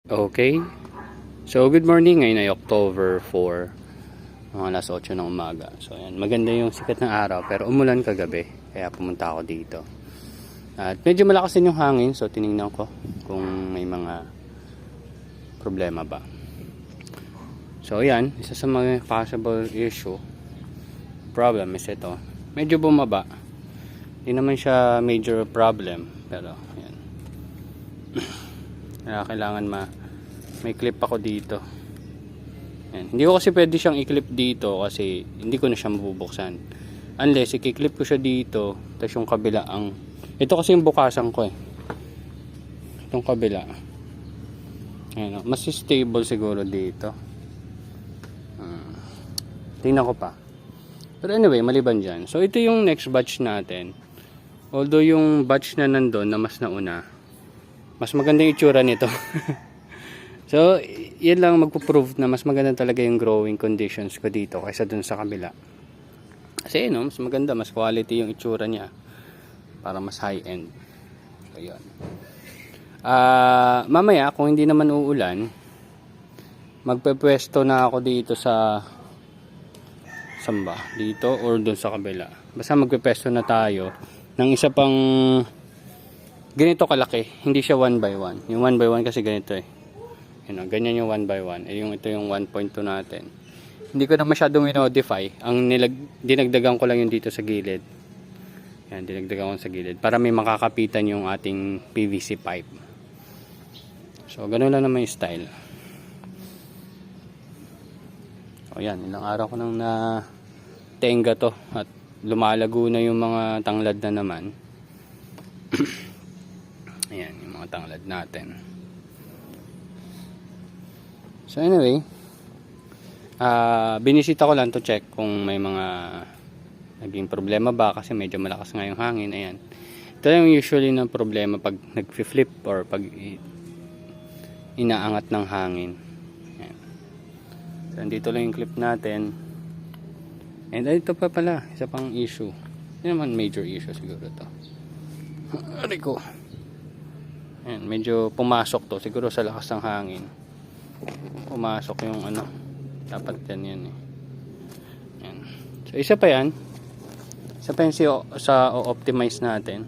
Okay. So, good morning. Ngayon ay October 4. Mga alas 8 ng umaga. So, ayan. Maganda yung sikat ng araw. Pero umulan kagabi. Kaya pumunta ako dito. At medyo malakas din yung hangin. So, tinignan ko kung may mga problema ba. So, ayan. Isa sa mga possible problem is ito. Medyo bumaba. Hindi naman siya major problem. Pero, ayan. Kailangan may clip ako dito. Ayan. Hindi ko kasi pwede siyang i-clip dito kasi hindi ko na siya mabubuksan unless i-clip ko siya dito tapos yung kabila ito kasi yung bukasan ko itong kabila. Ayan, mas stable siguro dito. Tingnan ko pa, pero anyway, maliban dyan, so ito yung next batch natin. Although yung batch na nandun na mas nauna, mas maganda yung itsura nito. So, yan lang magpo-prove na mas maganda talaga yung growing conditions ko dito kaysa dun sa kabila. Kasi mas maganda, mas quality yung itsura niya para mas high-end. So, yun. Mamaya, kung hindi naman uulan, magpepwesto na ako dito sa samba, dito or dun sa kabila. Basta magpepwesto na tayo ng isa pang ganito kalaki, hindi siya 1x1. Yung 1x1 kasi ganito ganyan yung 1x1. Ito yung 1.2 natin. Hindi ko na masyadong i-modify. Ang dinagdagan ko lang yung dito sa gilid. Yan, dinagdagan ko sa gilid para may makakapitan yung ating PVC pipe. So, ganun lang naman yung style. O yan, ilang araw ko nang na tenga to at lumalago na yung mga tanglad na naman. Ayan, yung mga tanglad natin. So anyway, binisita ko lang to check kung may mga naging problema ba kasi medyo malakas nga yung hangin. Ayan. Ito yung usually ng problema pag nag-flip or pag inaangat ng hangin. Ayan. So andito lang yung clip natin. And ito pa pala, isa pang issue. Hindi naman major issue siguro to. Aray ko. Ayan, medyo pumasok to siguro sa lakas ng hangin. Pumasok yung dapat yan Ayan. So isa pa yan sa optimize natin,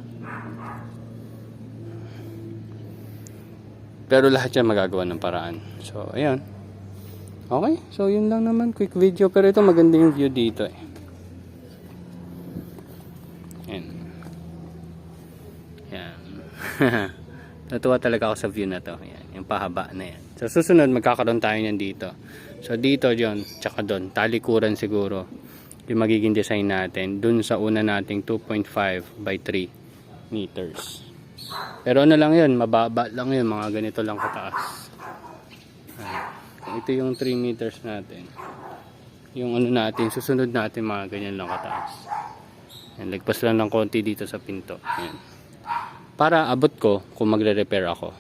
pero lahat yan magagawa ng paraan. So ayan, okay, so yun lang naman, quick video, pero ito maganda yung view dito Ayan. Natuwa talaga ako sa view na to. Ayan, yung pahaba na yan. So susunod magkakaroon tayo niyan dito. So dito John, tsaka doon, talikuran siguro yung magiging design natin dun sa una nating 2.5 by 3 meters. Pero lang yun, mababa lang yun, mga ganito lang kataas. Ayan. Ito yung 3 meters natin. Yung natin, susunod natin mga ganyan lang kataas. Ayan, lagpas lang ng konti dito sa pinto. Ayan. Para abot ko kung magre-repair ako.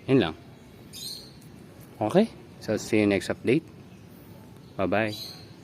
Yan lang. Okay? So, see you next update. Bye-bye.